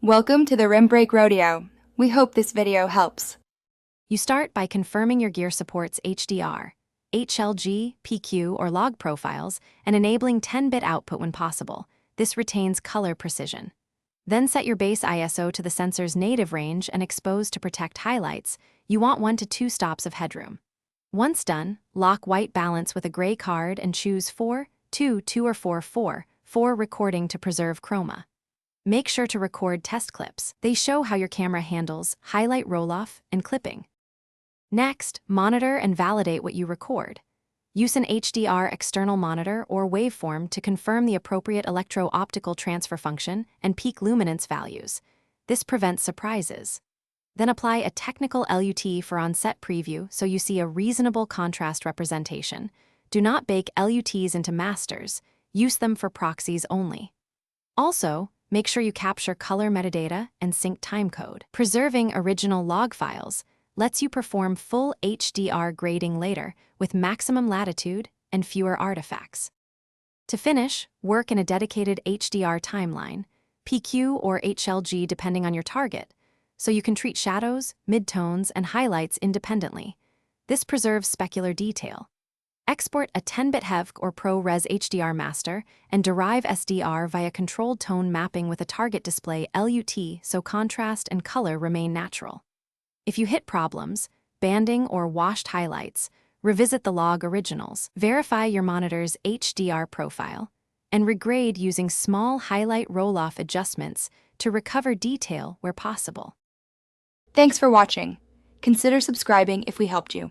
Welcome to the Rim Break Rodeo. We hope this video helps. You start by confirming your gear supports HDR, HLG, PQ, or log profiles, and enabling 10-bit output when possible. This retains color precision. Then set your base ISO to the sensor's native range and expose to protect highlights. You want 1 to 2 stops of headroom. Once done, lock white balance with a gray card and choose 4, 2, 2 or 4, 4, 4 recording to preserve chroma. Make sure to record test clips. They show how your camera handles highlight roll-off and clipping. Next, monitor and validate what you record. Use an HDR external monitor or waveform to confirm the appropriate electro-optical transfer function and peak luminance values. This prevents surprises. Then apply a technical LUT for on-set preview so you see a reasonable contrast representation. Do not bake LUTs into masters. Use them for proxies only. Also, make sure you capture color metadata and sync timecode. Preserving original log files lets you perform full HDR grading later with maximum latitude and fewer artifacts. To finish, work in a dedicated HDR timeline, PQ or HLG depending on your target, so you can treat shadows, midtones, and highlights independently. This preserves specular detail. Export a 10-bit HEVC or ProRes HDR master and derive SDR via controlled tone mapping with a target display LUT so contrast and color remain natural. If you hit problems, banding or washed highlights, revisit the log originals, verify your monitor's HDR profile, and regrade using small highlight roll-off adjustments to recover detail where possible. Thanks for watching. Consider subscribing if we helped you.